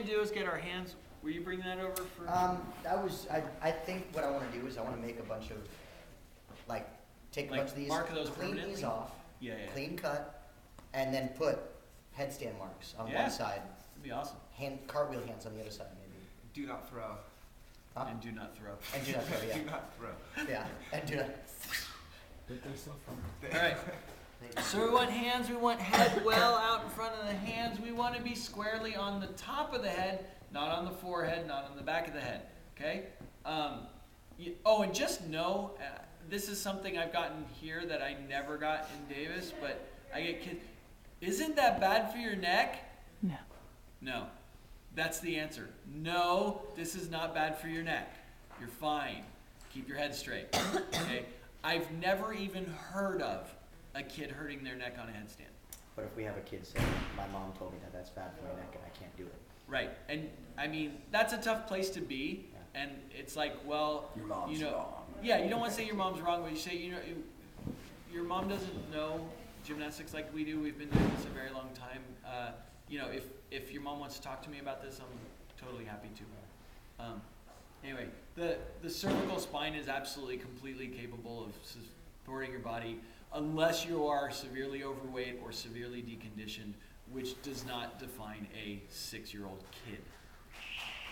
do is get our hands. Will you bring that over for? I think what I want to do is I want to make a bunch of, take a bunch of these, mark those clean these off, clean cut, and then put headstand marks on one side. That'd be awesome. Cartwheel hands on the other side, maybe. Do not throw. Huh? And do not throw. And do not throw, yeah. Do not throw. Yeah, and do not. All right. So we want hands, we want head well out in front of the hands. We want to be squarely on the top of the head, not on the forehead, not on the back of the head. Okay? And just know, this is something I've gotten here that I never got in Davis, but I get kids. Isn't that bad for your neck? No. No. That's the answer. No, this is not bad for your neck. You're fine. Keep your head straight. Okay? I've never even heard of a kid hurting their neck on a headstand. But if we have a kid say, my mom told me that that's bad for my neck and I can't do it. Right. And I mean, that's a tough place to be. Yeah. And it's like, well, your mom's wrong. Yeah, you don't want to say your mom's wrong, but you say, your mom doesn't know gymnastics like we do. We've been doing this a very long time. If your mom wants to talk to me about this, I'm totally happy to. Anyway, the cervical spine is absolutely completely capable of supporting your body unless you are severely overweight or severely deconditioned, which does not define a 6-year-old kid.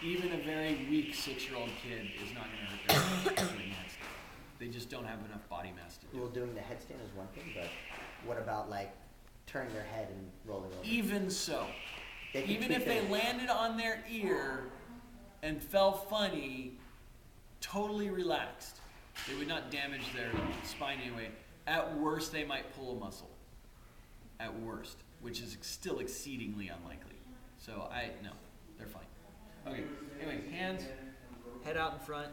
Even a very weak 6-year-old kid is not going to hurt their doing headstand. They just don't have enough body mass to do it. Well, doing the headstand is one thing, but what about turning their head and rolling over? Even so. Even if they landed on their ear and fell funny, totally relaxed, they would not damage their spine anyway. At worst, they might pull a muscle. At worst, which is still exceedingly unlikely. So no, they're fine. Okay, anyway, hands, head out in front,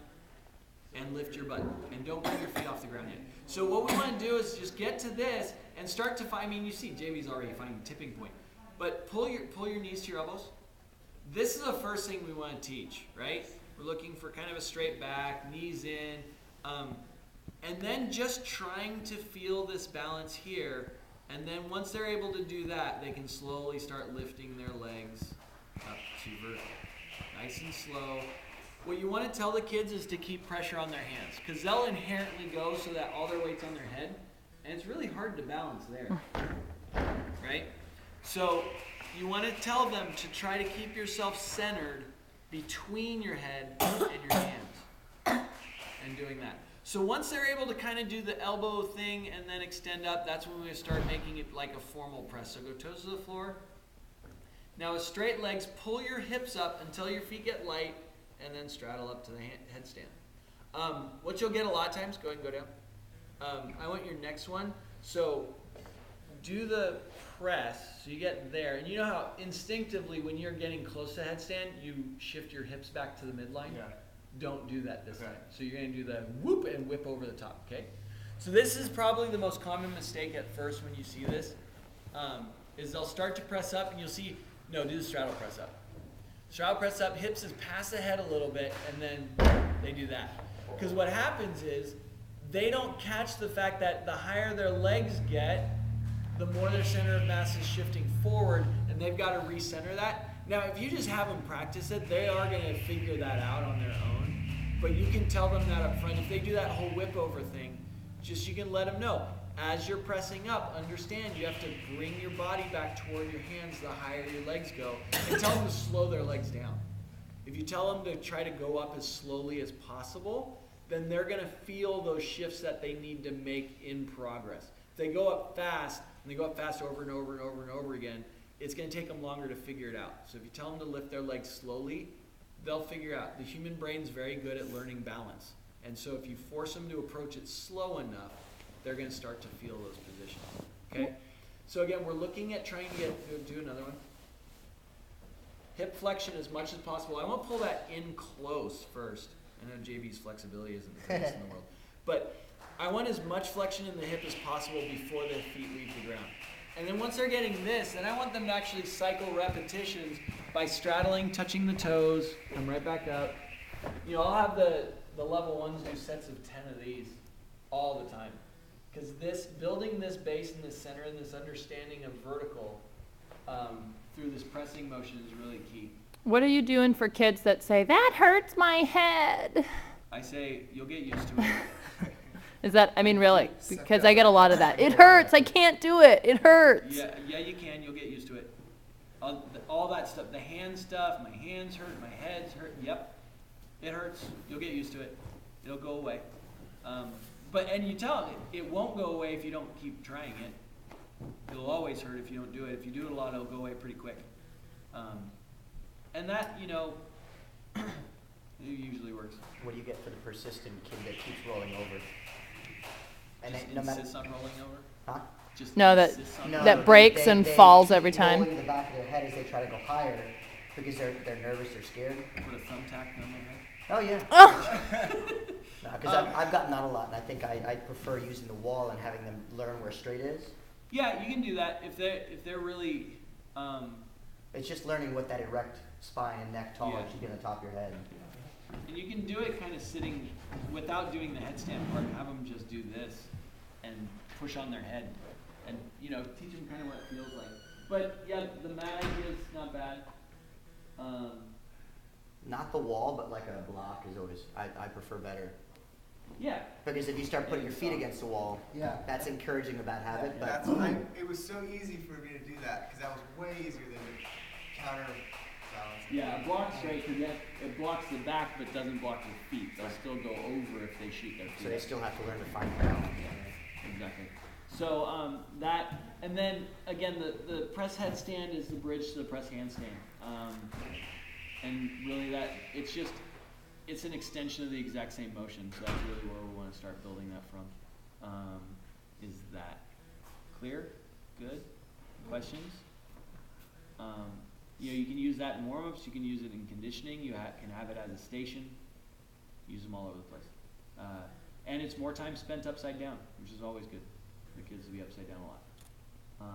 and lift your butt. And don't put your feet off the ground yet. So what we want to do is just get to this and start to find, you see JV's already finding the tipping point. But pull your knees to your elbows. This is the first thing we want to teach, right? We're looking for kind of a straight back, knees in, and then just trying to feel this balance here. And then once they're able to do that, they can slowly start lifting their legs up to vertical. Nice and slow. What you want to tell the kids is to keep pressure on their hands, because they'll inherently go so that all their weight's on their head, and it's really hard to balance there, right? So you want to tell them to try to keep yourself centered between your head and your hands, and doing that. So once they're able to kind of do the elbow thing and then extend up, that's when we're going to start making it like a formal press. So go toes to the floor. Now with straight legs, pull your hips up until your feet get light, and then straddle up to the headstand. What you'll get a lot of times, go ahead and go down. I want your next one. So do the press, so you get there. And you know how instinctively when you're getting close to headstand, you shift your hips back to the midline? Yeah. Don't do that this time. So you're going to do the whoop and whip over the top, okay? So this is probably the most common mistake at first when you see this, is they'll start to press up and you'll see, no, do the straddle press up. Straddle press up, hips is past the head a little bit, and then they do that. Because what happens is they don't catch the fact that the higher their legs get, the more their center of mass is shifting forward, and they've got to recenter that. Now, if you just have them practice it, they are going to figure that out on their own. But you can tell them that up front. If they do that whole whip over thing, just you can let them know. As you're pressing up, understand you have to bring your body back toward your hands the higher your legs go, and tell them to slow their legs down. If you tell them to try to go up as slowly as possible, then they're going to feel those shifts that they need to make in progress. If they go up fast, and they go up fast over and over and over and over again, it's going to take them longer to figure it out. So if you tell them to lift their legs slowly, they'll figure out. The human brain's very good at learning balance. And so if you force them to approach it slow enough, they're going to start to feel those positions. Okay? So again, we're looking at trying to do another one. Hip flexion as much as possible. I want to pull that in close first. I know JV's flexibility isn't the greatest in the world. But I want as much flexion in the hip as possible before their feet leave the ground. And then once they're getting this, then I want them to actually cycle repetitions by straddling, touching the toes, come right back up. You know, I'll have the level ones do sets of 10 of these all the time. Because building this base in the center and this understanding of vertical through this pressing motion is really key. What are you doing for kids that say, that hurts my head? I say, you'll get used to it. Is that, I mean, really, because I get a lot of that. It hurts, I can't do it, it hurts. Yeah, you can. You'll get used to it. All that stuff, the hand stuff, my hands hurt, my head's hurt. Yep, it hurts. You'll get used to it. It'll go away. And you tell them, it won't go away if you don't keep trying it. It'll always hurt if you don't do it. If you do it a lot, it'll go away pretty quick. And that, it usually works. What do you get for the persistent kid that keeps rolling over? And Just no matter, insists on rolling over? huh? Just No, that- insists on No, rolling That over? breaks and falls every time. Rolling the back of their head as they try to go higher because they're nervous or scared. Put a thumbtack on their head? Oh yeah. Oh, Because I've gotten that a lot, and I think I prefer using the wall and having them learn where straight is. Yeah, you can do that if they're really. It's just learning what that erect spine and neck tall Yeah. should be on the top of your head. And you can do it kind of sitting without doing the headstand part. Have them just do this and push on their head, and teach them kind of what it feels like. But yeah, the mat idea is not bad. Not the wall, but like a block is always I prefer better. Yeah. Because if you start putting your feet against the wall, Yeah. that's encouraging a bad habit. But That's it was so easy for me to do that because that was way easier than to counterbalance. Yeah, it blocks right because it blocks the back but doesn't block your feet. They'll still go over if they shoot their feet. so they still have to learn to find ground. Exactly. So that, and then again, the press headstand is the bridge to the press handstand. And really it's an extension of the exact same motion. So that's really where we want to start building that from. Is that clear? Good? Questions? You can use that in warm-ups. You can use it in conditioning. You can have it as a station. Use them all over the place. And it's more time spent upside down, which is always good. The kids will be upside down a lot.